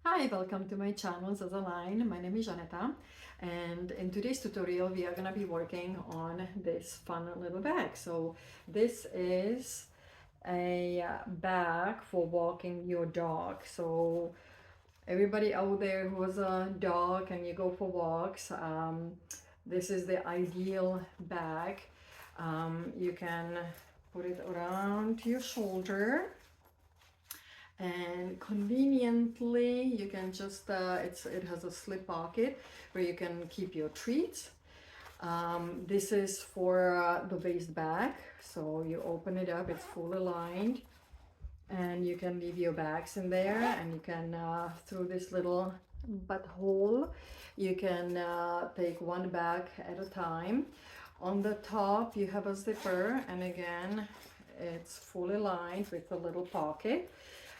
Hi, welcome to my channel Zazaline. My name is Janeta, and in today's tutorial we are going to be working on this fun little bag. So this is a bag for walking your dog. So everybody out there who has a dog and you go for walks, this is the ideal bag. You can put it around your shoulder, and conveniently you can just it has a slip pocket where you can keep your treats. This is for the waist bag, so you open it up, it's fully lined, and you can leave your bags in there, and you can through this little butthole you can take one bag at a time. On the top you have a zipper, and again it's fully lined with a little pocket,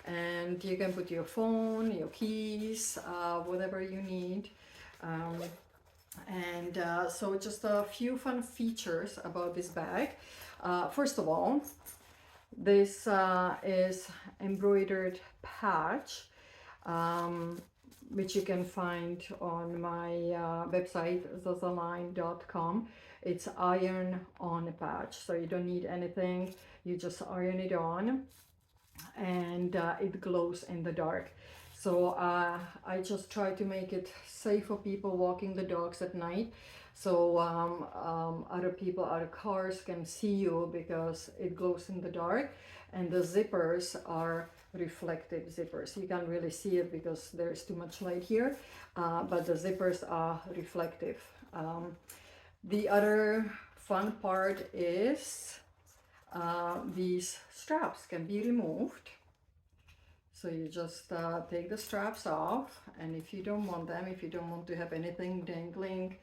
and you can put your phone, your keys, whatever you need. So just a few fun features about this bag. First of all, this is embroidered patch, which you can find on my website zazaline.com. It's iron on patch, so you don't need anything, you just iron it on, and it glows in the dark. So I just try to make it safe for people walking the dogs at night, so other people, other cars can see you because it glows in the dark. And the zippers are reflective zippers. You can't really see it because there's too much light here, but the zippers are reflective. The other fun part is these straps can be removed. So you just take the straps off, and if you don't want them, if you don't want to have anything dangling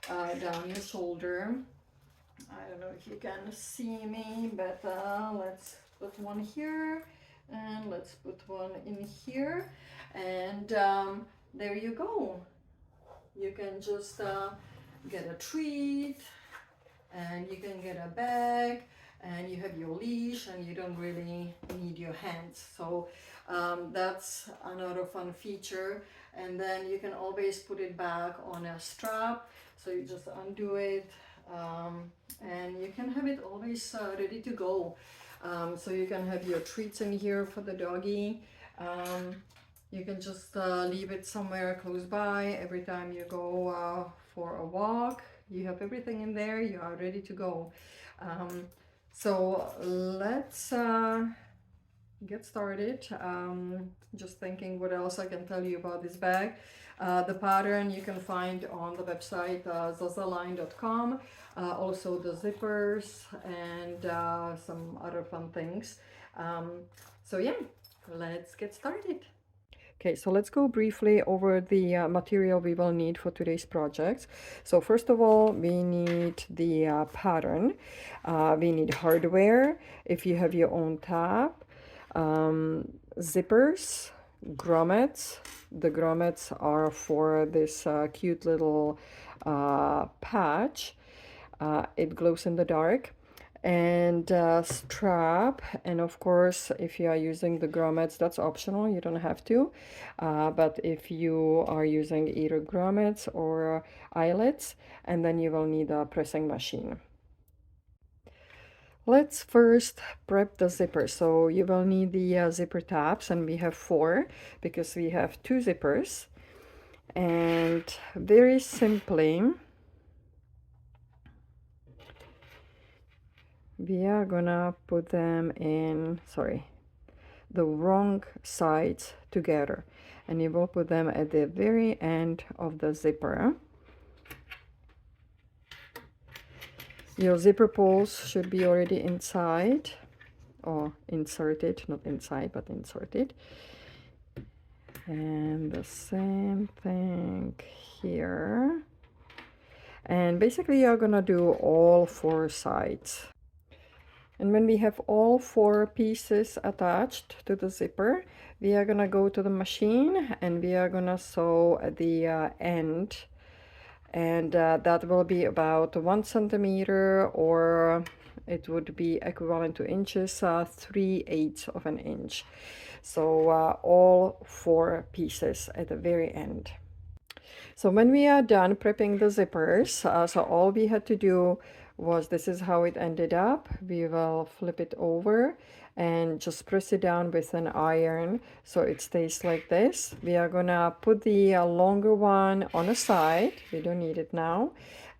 down your shoulder, I don't know if you can see me, but let's put one here, and let's put one in here, and there you go. You can just get a treat, and you can get a bag, and you have your leash, and you don't really need your hands. So that's another fun feature. And then you can always put it back on a strap, so you just undo it, and you can have it always ready to go. So you can have your treats in here for the doggy. You can just leave it somewhere close by. Every time you go for a walk, you have everything in there, you are ready to go. So let's get started. Just thinking what else I can tell you about this bag. The pattern you can find on the website zazaline.com. Also the zippers and some other fun things. So yeah, let's get started. Okay, so let's go briefly over the material we will need for today's project. So first of all, we need the pattern. We need hardware, if you have your own tab, zippers, grommets. The grommets are for this cute little patch. It glows in the dark. And strap, and of course if you are using the grommets, that's optional, you don't have to, but if you are using either grommets or eyelets, and then you will need a pressing machine. Let's first prep the zipper. So you will need the zipper tabs, and we have 4 because we have 2 zippers. And very simply, we are gonna put them in, the wrong sides together, and you will put them at the very end of the zipper. Your zipper pulls should be already inside, or inserted, not inside but inserted, and the same thing here. And basically you're gonna do all 4 sides. And when we have all 4 pieces attached to the zipper, we are gonna go to the machine, and we are gonna sew at the end, and that will be about 1 centimeter, or it would be equivalent to inches, 3/8 of an inch. So all 4 pieces at the very end. So when we are done prepping the zippers, so all we had to do was, this is how it ended up. We will flip it over and just press it down with an iron so it stays like this. We are gonna put the longer one on a side. We don't need it now.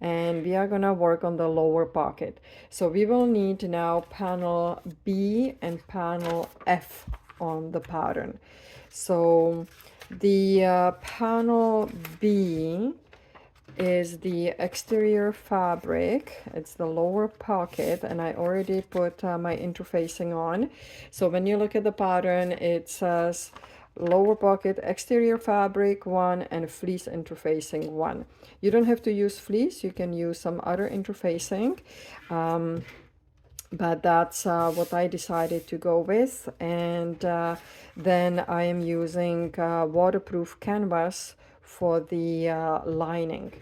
And we are gonna work on the lower pocket. So we will need now panel B and panel F on the pattern. So the panel B is the exterior fabric. It's the lower pocket, and I already put my interfacing on. So when you look at the pattern, it says lower pocket, exterior fabric 1, and fleece interfacing 1. You don't have to use fleece, you can use some other interfacing. But that's what I decided to go with. And then I am using waterproof canvas for the lining.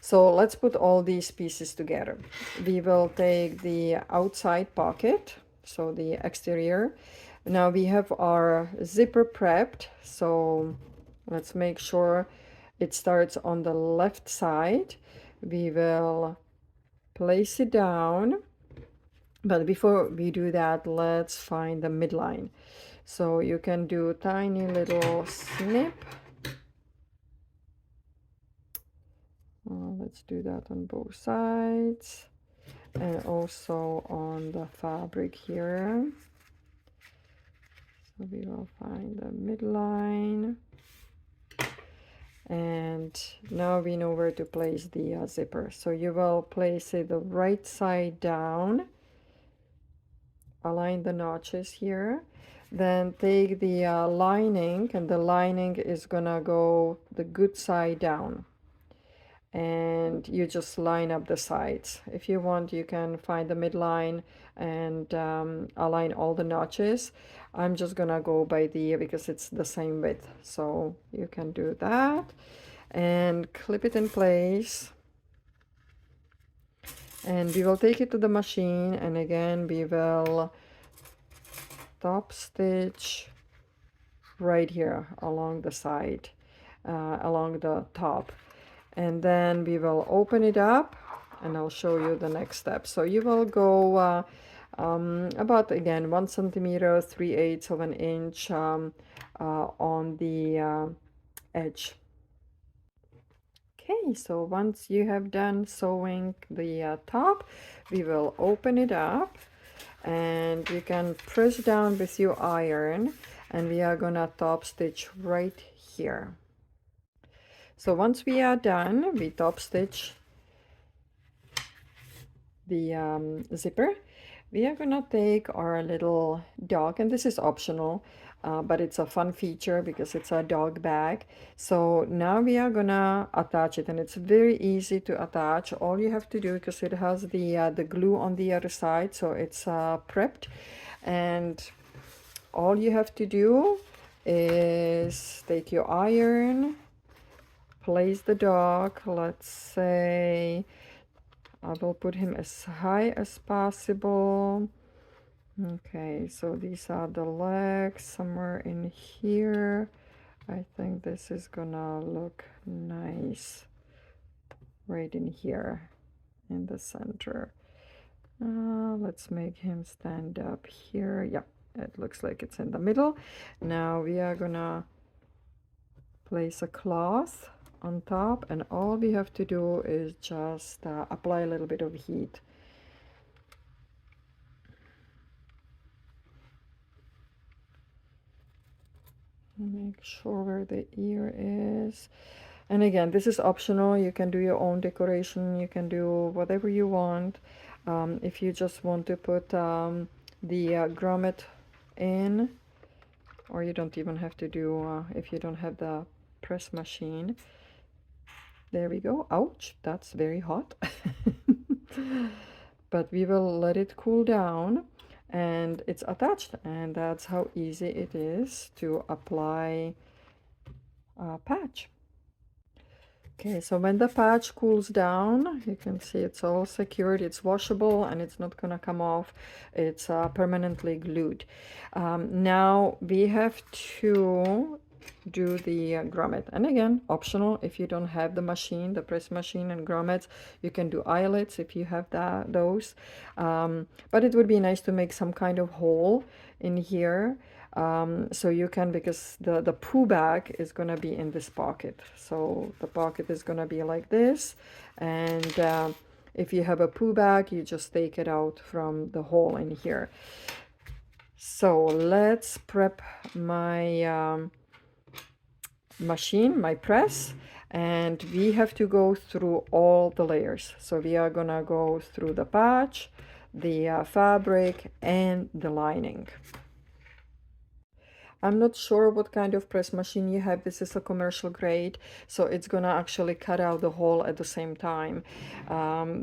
So let's put all these pieces together. We will take the outside pocket, so the exterior. Now we have our zipper prepped, so let's make sure it starts on the left side. We will place it down. But before we do that, let's find the midline. So you can do a tiny little snip. Let's do that on both sides. And also on the fabric here. So we will find the midline. And now we know where to place the zipper. So you will place it the right side down. Align the notches here, then take the lining, and the lining is gonna go the good side down, and you just line up the sides. If you want, you can find the midline and align all the notches. I'm just gonna go by the, because it's the same width, so you can do that and clip it in place. And we will take it to the machine, and again we will top stitch right here along the side, along the top, and then we will open it up and I'll show you the next step. So you will go about, again, 1 centimeter, 3/8 of an inch on the edge. Okay, so once you have done sewing the top, we will open it up, and you can press down with your iron, and we are gonna top stitch right here. So once we are done, we top stitch the zipper. We are gonna take our little dog, and this is optional, but it's a fun feature because it's a dog bag. So now we are gonna attach it, and it's very easy to attach. All you have to do, because it has the glue on the other side, so it's prepped, and all you have to do is take your iron, place the dog, let's say I will put him as high as possible. Okay, so these are the legs, somewhere in here. I think this is gonna look nice right in here in the center. Let's make him stand up here. Yeah, it looks like it's in the middle. Now we are gonna place a cloth on top, and all we have to do is just apply a little bit of heat. Make sure where the ear is. And again, this is optional. You can do your own decoration. You can do whatever you want. If you just want to put the grommet in, or you don't even have to do, if you don't have the press machine. There we go. Ouch, that's very hot. But we will let it cool down, and it's attached, and that's how easy it is to apply a patch. Okay, so when the patch cools down, you can see it's all secured, it's washable, and it's not gonna come off. It's permanently glued. Now we have to do the grommet. And again, optional if you don't have the machine, the press machine and grommets. You can do eyelets if you have those. But it would be nice to make some kind of hole in here. So you can, because the poo bag is gonna be in this pocket. So the pocket is gonna be like this, and if you have a poo bag, you just take it out from the hole in here. So let's prep my machine, my press, and we have to go through all the layers. So we are gonna go through the patch, the fabric, and the lining. I'm not sure what kind of press machine you have. This is a commercial grade, so it's gonna actually cut out the hole at the same time.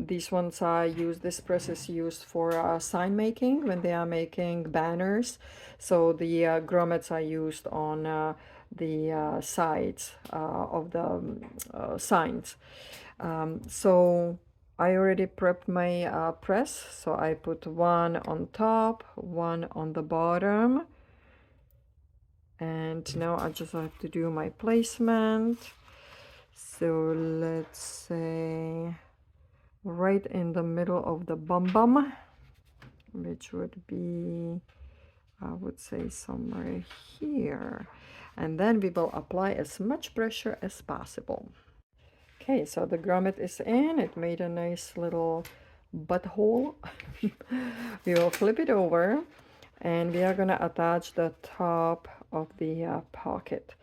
These ones I use, this press is used for sign making when they are making banners. So the grommets are used on the sides of the signs. So I already prepped my press, so I put one on top, one on the bottom. And now I just have to do my placement. So let's say right in the middle of the bum, which would be, I would say, somewhere here. And then we will apply as much pressure as possible. Okay, so the grommet is in. It made a nice little butthole. We will flip it over, and we are gonna attach the top of the pocket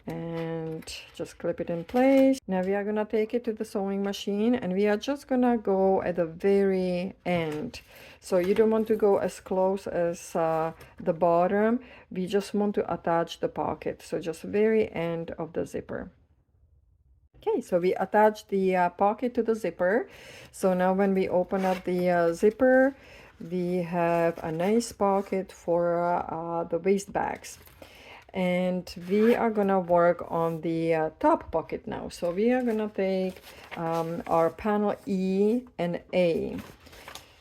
and just clip it in place. Now we are gonna take it to the sewing machine, and we are just gonna go at the very end. So you don't want to go as close as the bottom. We just want to attach the pocket, so just very end of the zipper. Okay, so we attach the pocket to the zipper. So now when we open up the zipper, we have a nice pocket for the waist bags. And we are gonna work on the top pocket now. So we are gonna take our panel E and A.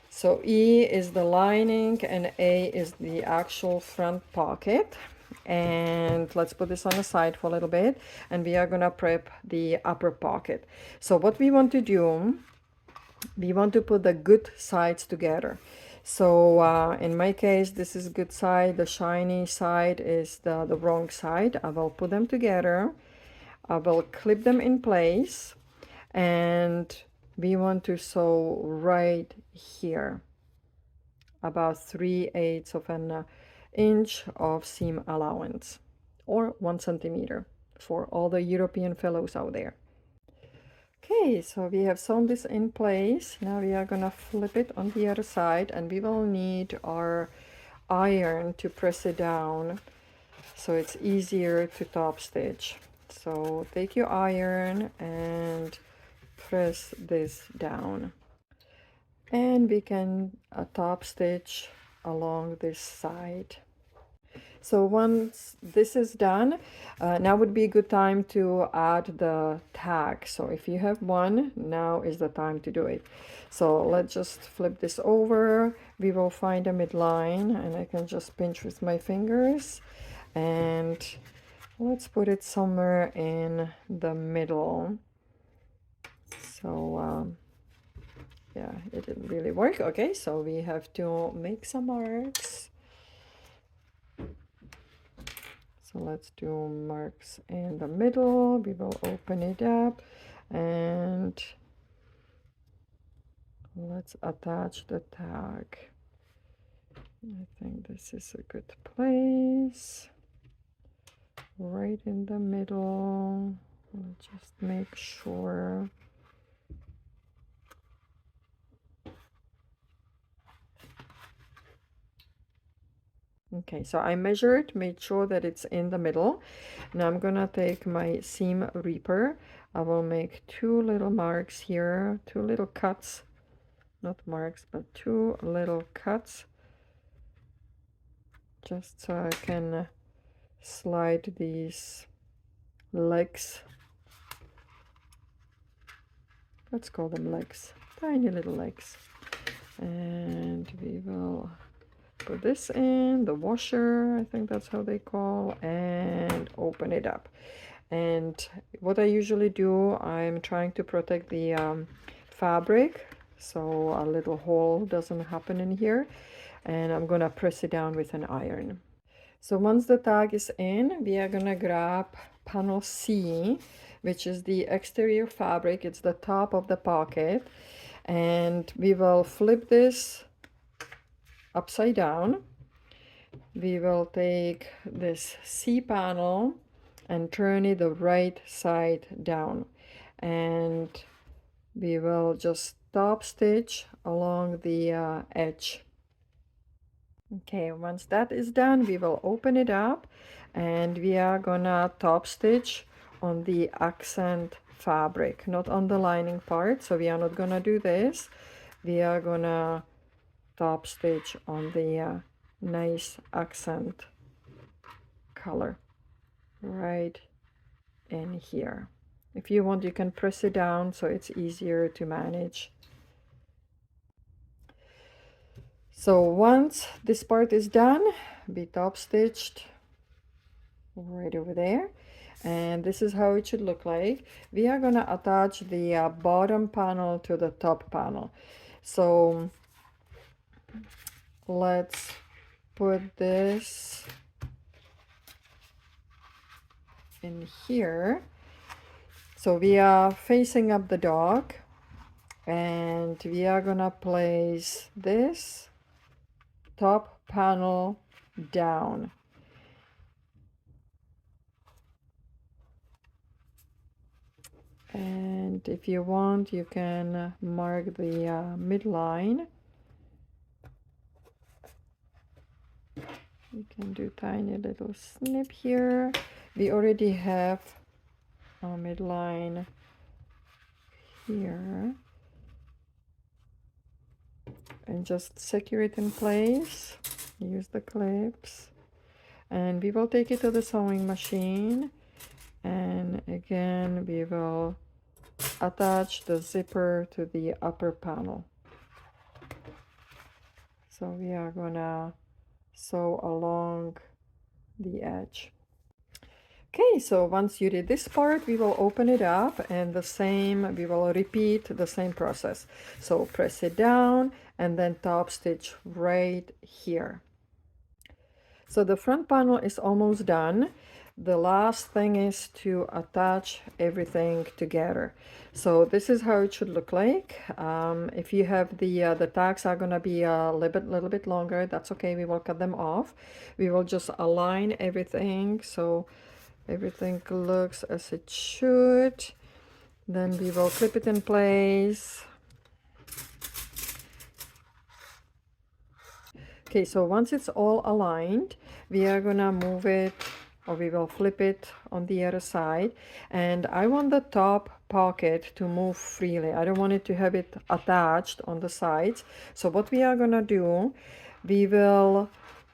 So E is the lining and A is the actual front pocket. And let's put this on the side for a little bit, and we are gonna prep the upper pocket. So what we want to do, we want to put the good sides together. So in my case, this is good side, the shiny side is the wrong side. I will put them together, I will clip them in place, and we want to sew right here, about 3/8 of an inch of seam allowance, or 1 centimeter for all the European fellows out there. Okay, so we have sewn this in place. Now we are gonna flip it on the other side, and we will need our iron to press it down so it's easier to top stitch. So take your iron and press this down, and we can top stitch along this side. So once this is done, now would be a good time to add the tag. So if you have one, now is the time to do it. So let's just flip this over. We will find a midline, and I can just pinch with my fingers, and let's put it somewhere in the middle. So yeah, it didn't really work. Okay, so we have to make some marks. So let's do marks in the middle. We will open it up, and let's attach the tag. I think this is a good place. Right in the middle. I'll just make sure. Okay, so I measured, made sure that it's in the middle. Now I'm gonna take my seam reaper. I will make 2 little marks here, 2 little cuts, not marks, but 2 little cuts, just so I can slide these legs let's call them legs, tiny little legs. And we will put this in the washer, I think that's how they call, and open it up. And what I usually do, I'm trying to protect the fabric so a little hole doesn't happen in here, and I'm gonna press it down with an iron. So once the tag is in, we are gonna grab panel C, which is the exterior fabric. It's the top of the pocket, and we will flip this upside down. We will take this C panel and turn it the right side down, and we will just top stitch along the edge. Okay, once that is done, we will open it up and we are gonna top stitch on the accent fabric, not on the lining part. So we are not gonna do this. We are gonna top stitch on the nice accent color right in here. If you want, you can press it down so it's easier to manage. So once this part is done, we top stitched right over there, and this is how it should look like. We are gonna attach the bottom panel to the top panel. So let's put this in here. So we are facing up the dog, and we are gonna place this top panel down. And if you want, you can mark the midline. You can do tiny little snip here. We already have our midline here. And just secure it in place. Use the clips. And we will take it to the sewing machine. And again, we will attach the zipper to the upper panel. So we are gonna sew along the edge. Okay, so once you did this part, we will open it up, and we will repeat the same process. So press it down and then top stitch right here. So the front panel is almost done. The last thing is to attach everything together. So this is how it should look like. If you have the tags are gonna be a little bit longer, that's okay. We will cut them off. We will just align everything so everything looks as it should. Then we will clip it in place. Okay, so once it's all aligned, we are gonna move it, or we will flip it on the other side. And I want the top pocket to move freely. I don't want it to have it attached on the sides. So what we are gonna do, we will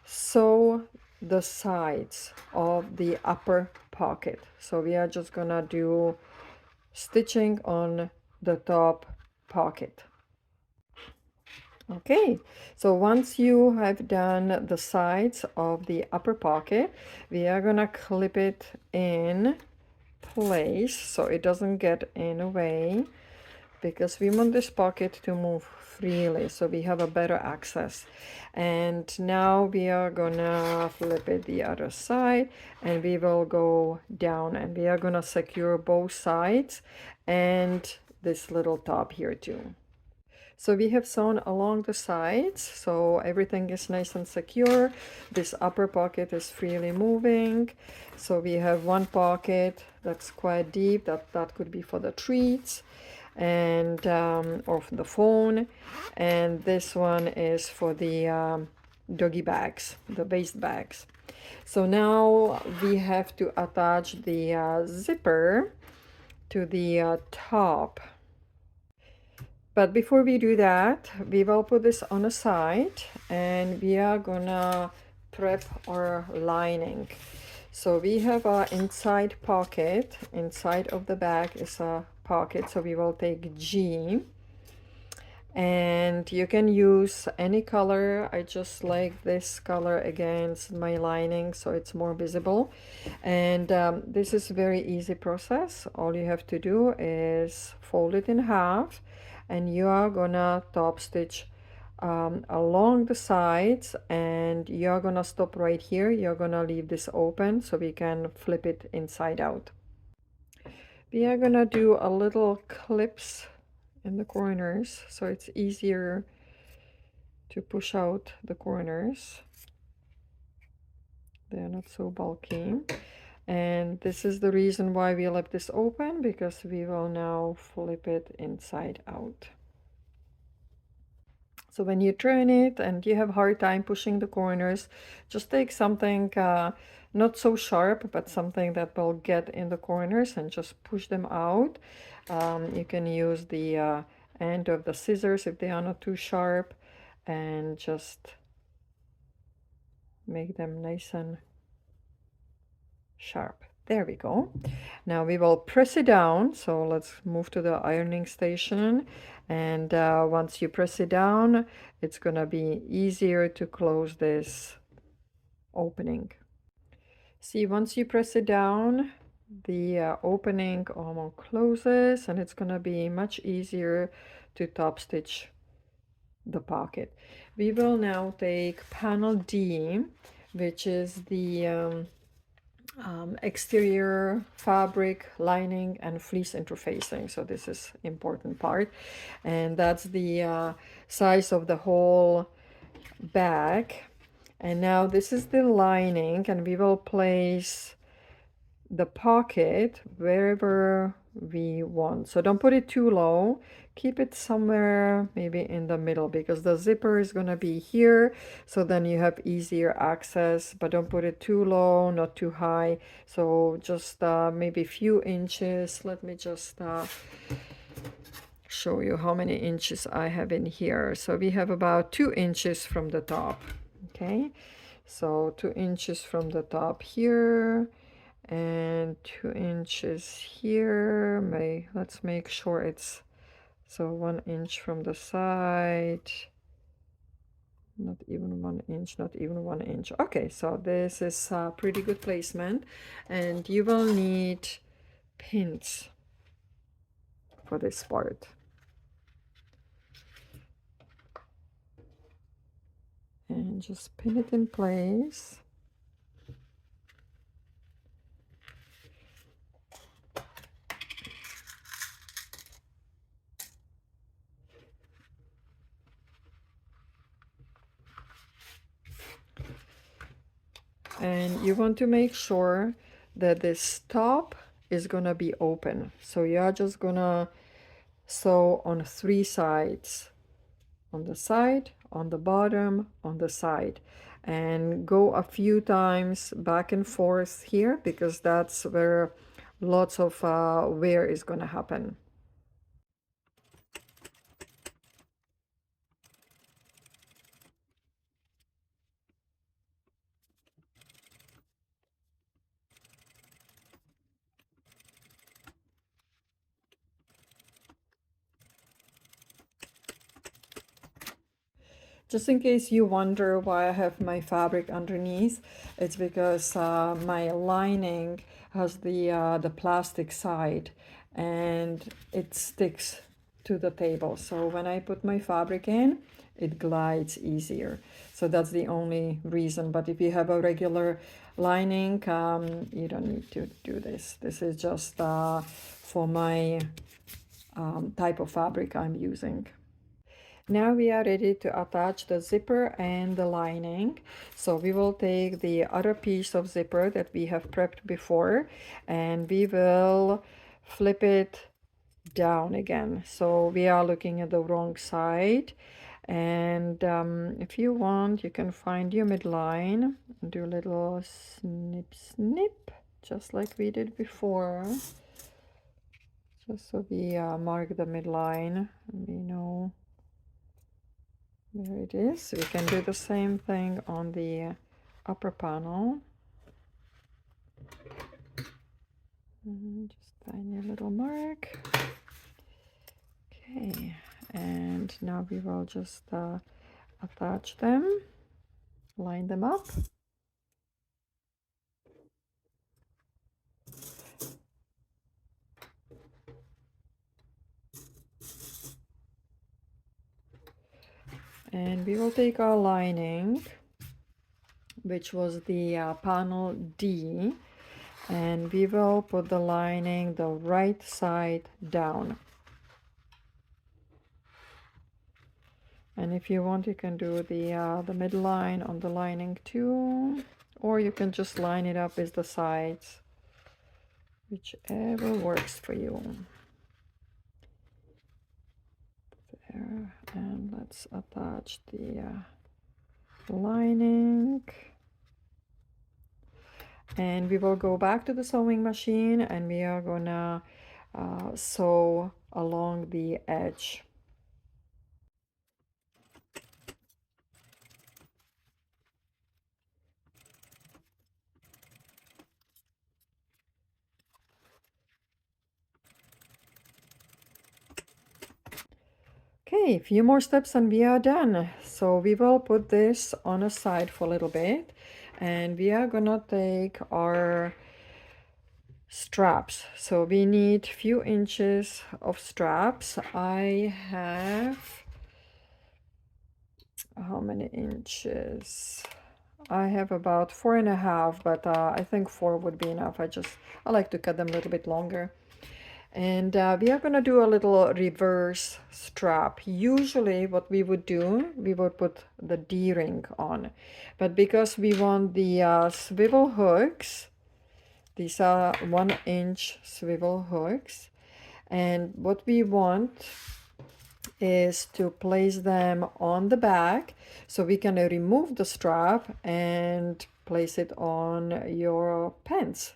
sew the sides of the upper pocket. So we are just gonna do stitching on the top pocket. Okay, so once you have done the sides of the upper pocket, we are gonna clip it in place so it doesn't get in the way, because we want this pocket to move freely so we have a better access. And now we are gonna flip it the other side, and we will go down, and we are gonna secure both sides and this little top here too. So we have sewn along the sides, so everything is nice and secure. This upper pocket is freely moving. So we have one pocket that's quite deep, that could be for the treats, and or for the phone. And this one is for the doggy bags, the waist bags. So now we have to attach the zipper to the top. But before we do that, we will put this on a side, and we are gonna prep our lining. So we have our inside pocket. Inside of the bag is a pocket. So we will take G, and you can use any color. I just like this color against my lining so it's more visible. And this is a very easy process. All you have to do is fold it in half, and you are gonna top stitch along the sides, and you're gonna stop right here. You're gonna leave this open so we can flip it inside out. We are gonna do a little clips in the corners so it's easier to push out the corners. They're not so bulky. And this is the reason why we left this open, because we will now flip it inside out. So when you turn it and you have a hard time pushing the corners, just take something not so sharp, but something that will get in the corners and just push them out. You can use the end of the scissors if they are not too sharp, and just make them nice and sharp. There we go. Now we will press it down. So let's move to the ironing station. And once you press it down, it's gonna be easier to close this opening. See, once you press it down, the opening almost closes, and it's gonna be much easier to top stitch the pocket. We will now take panel D, which is the exterior fabric, lining, and fleece interfacing. So this is important part, and that's the size of the whole bag. And now this is the lining, and we will place the pocket wherever we want. So don't put it too low. Keep it somewhere maybe in the middle, because the zipper is going to be here, so then you have easier access. But don't put it too low, not too high. So just maybe a few inches. Let me just show you how many inches I have in here. So we have about 2 inches from the top. Okay, so 2 inches from the top here, and 2 inches here. Let's make sure it's so 1 inch from the side. Not even 1 inch, not even 1 inch. Okay, so this is a pretty good placement, and you will need pins for this part. And just pin it in place. And you want to make sure that this top is gonna be open. So you're just gonna sew on 3 sides. On the side, on the bottom, on the side. And go a few times back and forth here, because that's where lots of wear is gonna happen. Just in case you wonder why I have my fabric underneath, it's because my lining has the plastic side, and it sticks to the table. So when I put my fabric in, it glides easier. So that's the only reason. But if you have a regular lining, you don't need to do this. This is just for my type of fabric I'm using. Now we are ready to attach the zipper and the lining. So we will take the other piece of zipper that we have prepped before, and we will flip it down again. So we are looking at the wrong side. And if you want, you can find your midline, do a little snip snip, just like we did before. Just so we mark the midline, and we know there it is. We can do the same thing on the upper panel. And just tiny little mark. Okay, and now we will just attach them, line them up. And we will take our lining, which was the panel D, and we will put the lining the right side down. And if you want, you can do the midline on the lining too, or you can just line it up with the sides, whichever works for you. There, and let's attach the lining. And we will go back to the sewing machine and we are gonna sew along the edge. Okay, a few more steps and we are done. So we will put this on a side for a little bit and we are gonna take our straps. So we need few inches of straps. I have, how many inches? I have about 4.5, but I think 4 would be enough. I like to cut them a little bit longer. And we are going to do a little reverse strap. Usually what we would do, we would put the D-ring on. But because we want the swivel hooks, these are 1-inch swivel hooks. And what we want is to place them on the back. So we can remove the strap and place it on your pants.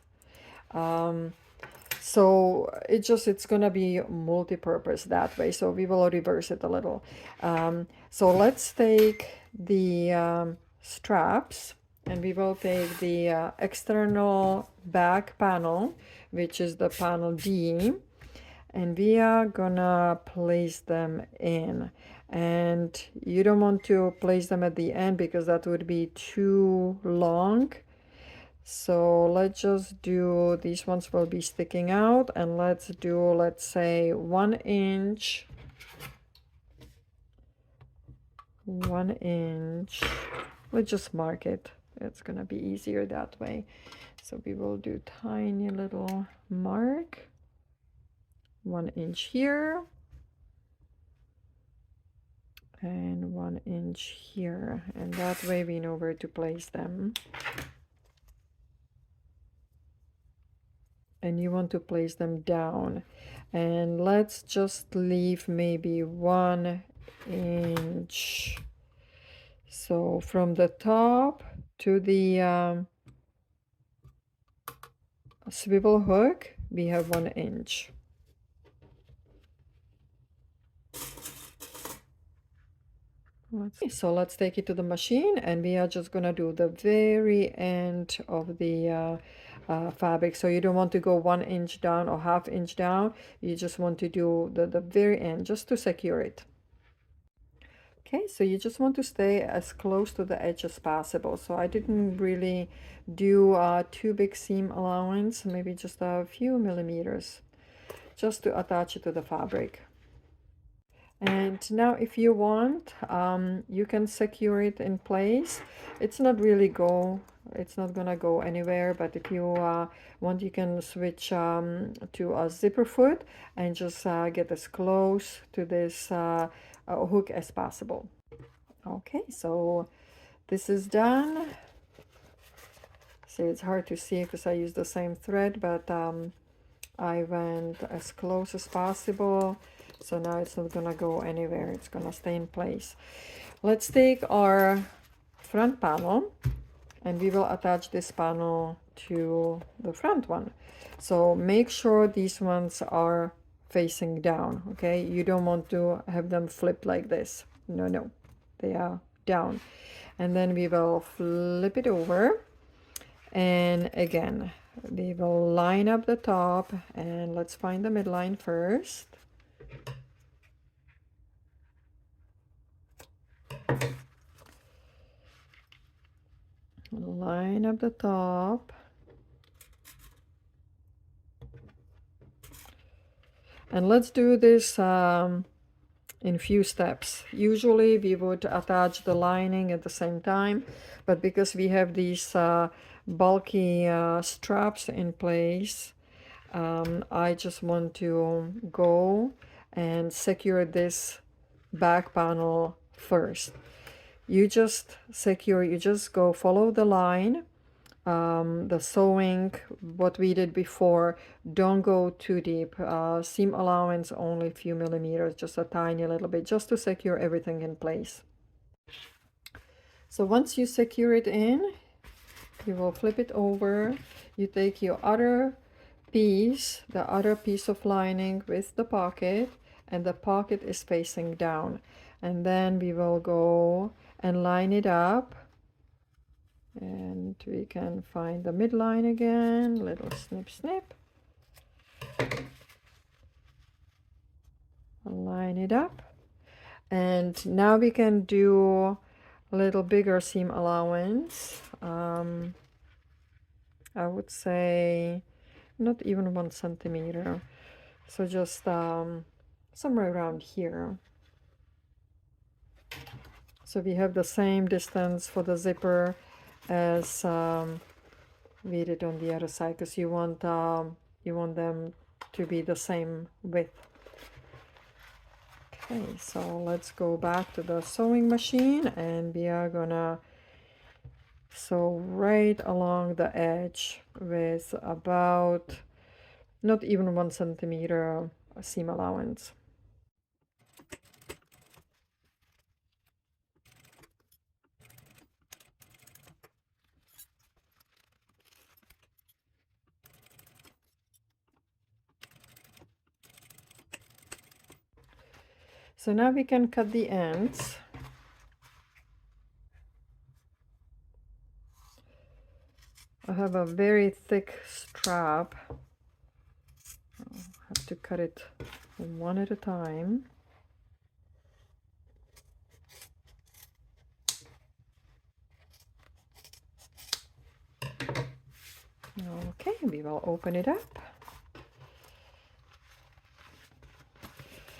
So it's gonna be multi-purpose that way. So we will reverse it a little. So let's take the straps and we will take the external back panel, which is the panel D, and we are gonna place them in. And you don't want to place them at the end because that would be too long. So let's just do, these ones will be sticking out, and let's do, let's say 1 inch, 1 inch. Let's just mark it. It's gonna be easier that way. So we will do tiny little mark, 1 inch here, and 1 inch here, and that way we know where to place them. And you want to place them down, and let's just leave maybe 1 inch. So from the top to the swivel hook we have 1 inch. So let's take it to the machine and we are just gonna do the very end of the fabric. So you don't want to go 1 inch down or ½ inch down. You just want to do the very end just to secure it. Okay, so you just want to stay as close to the edge as possible. So I didn't really do too big seam allowance, maybe just a few millimeters, just to attach it to the fabric. And now if you want, you can secure it in place. It's not gonna go anywhere, but if you want, you can switch to a zipper foot and just get as close to this hook as possible. Okay, so this is done. See, it's hard to see because I use the same thread, but I went as close as possible. So now it's not gonna go anywhere, it's gonna stay in place. Let's take our front panel and we will attach this panel to the front one. So make sure these ones are facing down, okay? You don't want to have them flip like this. No, they are down. And then we will flip it over, and again we will line up the top, and let's find the midline first. line up the top. And let's do this in few steps. Usually we would attach the lining at the same time, but because we have these bulky straps in place, I just want to go and secure this back panel first. You just go follow the line, the sewing, what we did before. Don't go too deep. Seam allowance only a few millimeters, just a tiny little bit, just to secure everything in place. So once you secure it in, you will flip it over. You take your other piece, the other piece of lining with the pocket, and the pocket is facing down. And then we will go and line it up. And we can find the midline again, little snip snip. Line it up. And now we can do a little bigger seam allowance. I would say not even 1 centimeter. So just somewhere around here. So we have the same distance for the zipper as we did on the other side, because you want them to be the same width. Okay, so let's go back to the sewing machine, and we are gonna sew right along the edge with about not even 1 centimeter seam allowance. So now we can cut the ends. I have a very thick strap. I'll have to cut it one at a time. Okay, we will open it up.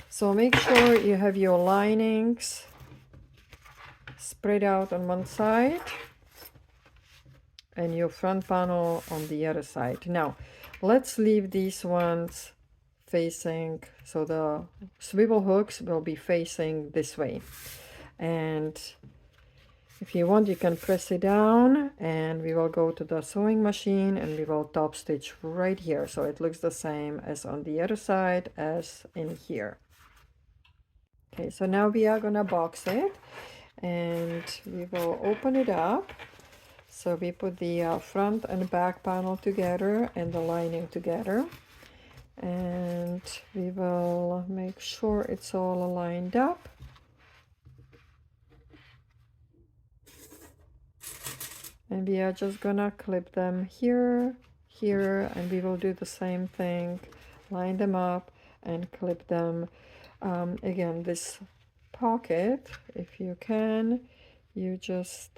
So make sure you have your linings spread out on one side and your front panel on the other side. Now, let's leave these ones facing, so the swivel hooks will be facing this way. And if you want, you can press it down, and we will go to the sewing machine and we will top stitch right here. So it looks the same as on the other side as in here. Okay, so now we are gonna box it, and we will open it up. So we put the front and back panel together and the lining together, and we will make sure it's all lined up. And we are just gonna clip them here, here, and we will do the same thing, line them up and clip them. Again, this pocket, if you can, you just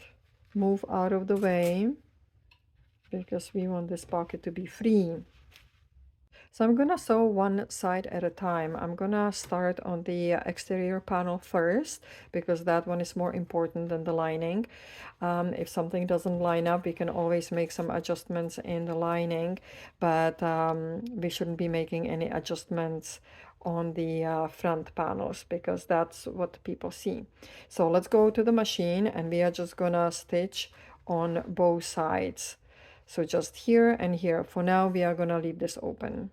move out of the way, because we want this pocket to be free. So I'm gonna sew one side at a time. I'm gonna start on the exterior panel first, because that one is more important than the lining. If something doesn't line up, we can always make some adjustments in the lining, but we shouldn't be making any adjustments on the front panels, because that's what people see. So let's go to the machine, and we are just gonna stitch on both sides. So just here and here. For now, we are gonna leave this open.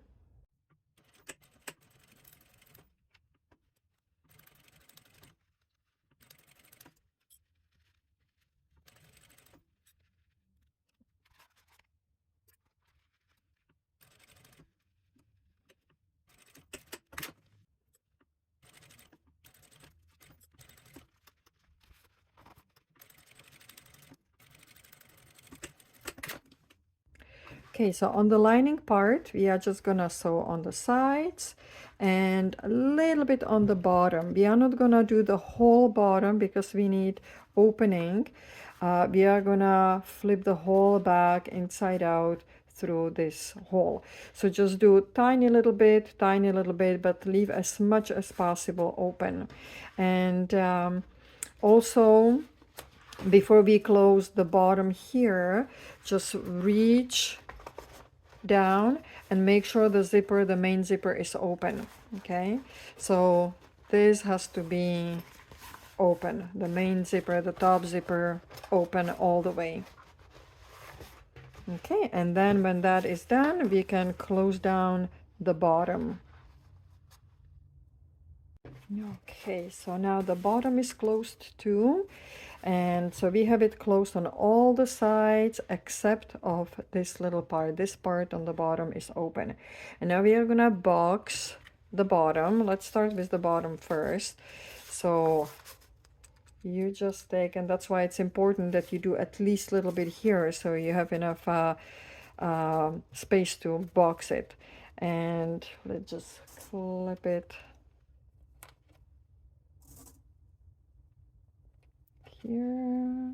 Okay, so on the lining part, we are just gonna sew on the sides and a little bit on the bottom. We are not gonna do the whole bottom because we need opening. we are gonna flip the whole back inside out through this hole. So just do tiny little bit, but leave as much as possible open. And also, before we close the bottom here, just reach down and make sure the zipper, the main zipper, is open. Okay, so this has to be open, the main zipper, the top zipper, open all the way. Okay, and then when that is done, we can close down the bottom. Okay, so now the bottom is closed too, and so we have it closed on all the sides except of this little part. This part on the bottom is open. And now we are gonna box the bottom. Let's start with the bottom first. So you just take, and that's why it's important that you do at least a little bit here so you have enough space to box it. And let's just clip it here.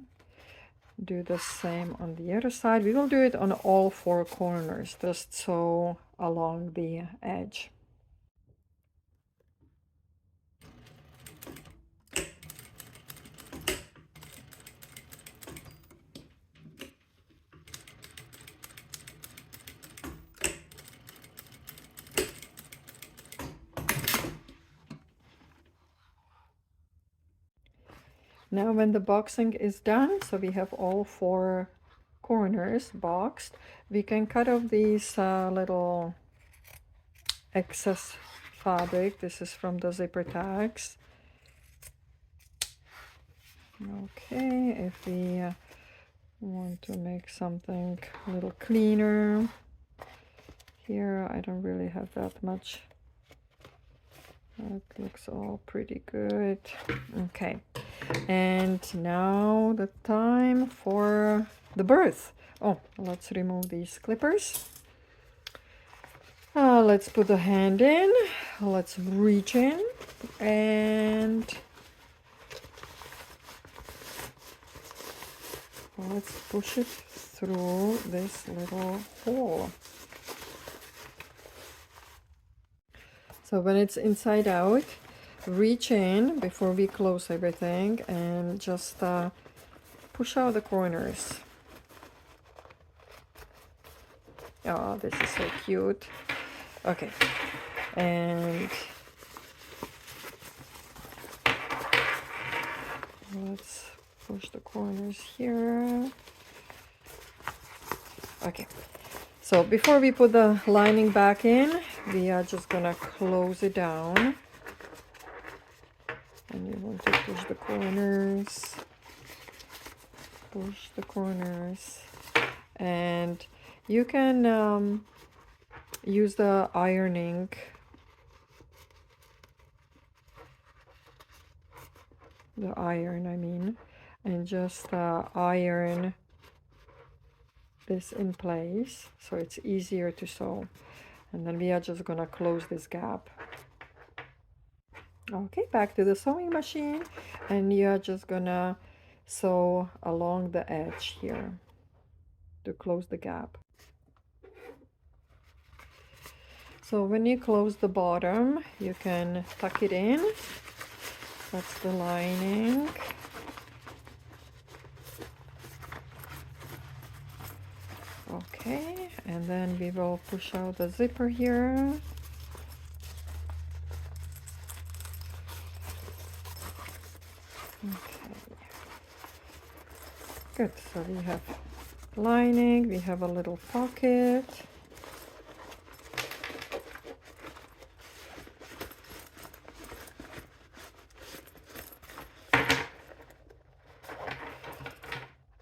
Do the same on the other side. We will do it on all four corners, just so along the edge. Now when the boxing is done, so we have all four corners boxed, we can cut off these little excess fabric. This is from the zipper tags. Okay, if we want to make something a little cleaner, here I don't really have that much. That looks all pretty good. Okay, and now the time for the birth. Oh, let's remove these clippers. Let's put the hand in. Let's reach in and let's push it through this little hole. So when it's inside out, reach in before we close everything and just push out the corners. Oh, this is so cute. Okay, and let's push the corners here. Okay. So before we put the lining back in, we are just gonna close it down. And you want to push the corners, and you can use the ironing. The iron, I mean, and just iron this in place so it's easier to sew. And then we are just gonna close this gap. Okay, back to the sewing machine, and you're just gonna sew along the edge here to close the gap. So when you close the bottom, you can tuck it in. That's the lining. Okay, and then we will push out the zipper here. Okay, good. So we have lining, we have a little pocket.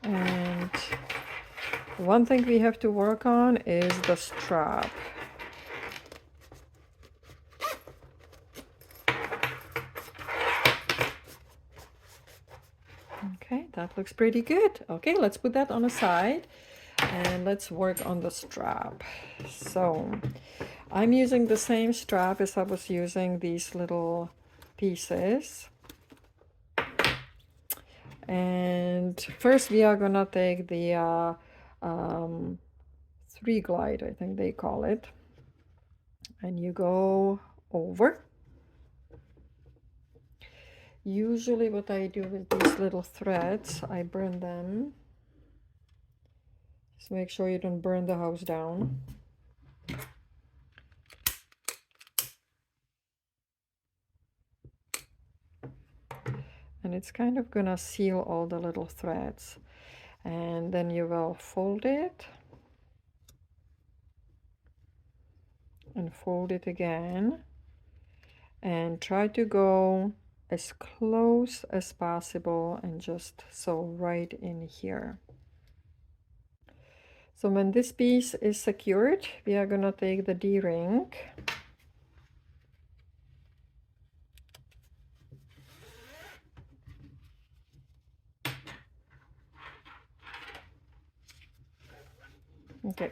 And one thing we have to work on is the strap. Okay, that looks pretty good. Okay, let's put that on the side and let's work on the strap. So I'm using the same strap as I was using these little pieces. And first we are gonna take the 3-glide, I think they call it, and you go over. Usually what I do with these little threads, I burn them. Just make sure you don't burn the house down. And it's kind of gonna seal all the little threads. And then you will fold it and fold it again, and try to go as close as possible and just sew right in here. So when this piece is secured, we are gonna take the D-ring okay,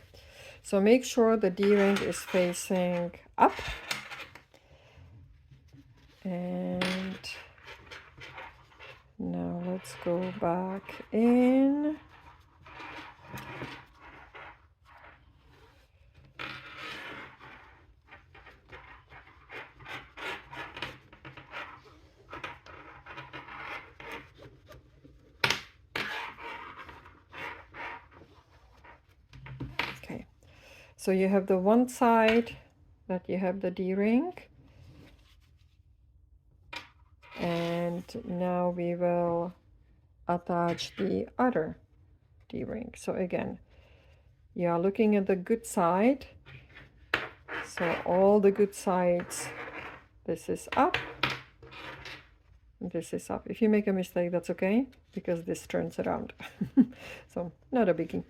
so make sure the D-ring is facing up, and now let's go back in. Okay, so you have the one side that you have the D-ring, and now we will attach the other D-ring. So again, you are looking at the good side, so all the good sides, this is up, this is up. If you make a mistake, that's okay, because this turns around. So not a biggie.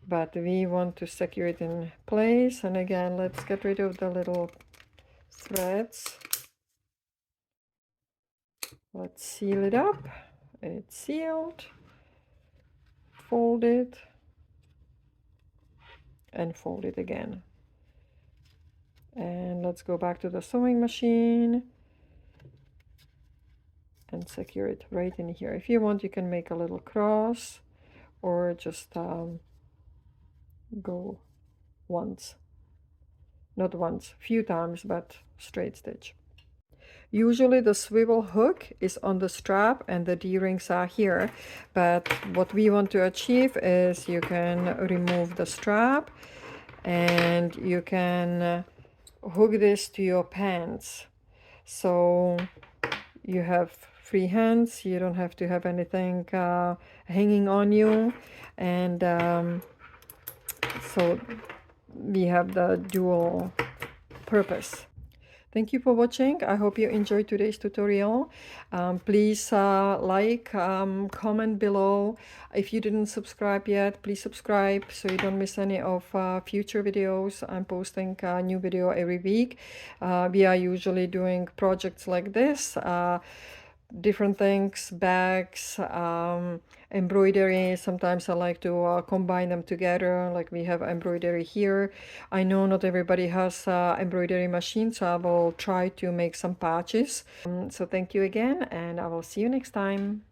But we want to secure it in place. And again, let's get rid of the little threads. Let's seal it up. It's sealed. Fold it and fold it again. And let's go back to the sewing machine and secure it right in here. If you want, you can make a little cross, or just go once, not once, few times, but straight stitch. Usually the swivel hook is on the strap and the D-rings are here, but what we want to achieve is you can remove the strap and you can hook this to your pants, so you have free hands, you don't have to have anything hanging on you, and so we have the dual purpose. Thank you for watching. I hope you enjoyed today's tutorial. Please like, comment below. If you didn't subscribe yet, please subscribe so you don't miss any of future videos. I'm posting a new video every week. We are usually doing projects like this. Different things, bags, embroidery. Sometimes I like to combine them together, like we have embroidery here. I know not everybody has embroidery machine, so I will try to make some patches. So thank you again, and I will see you next time.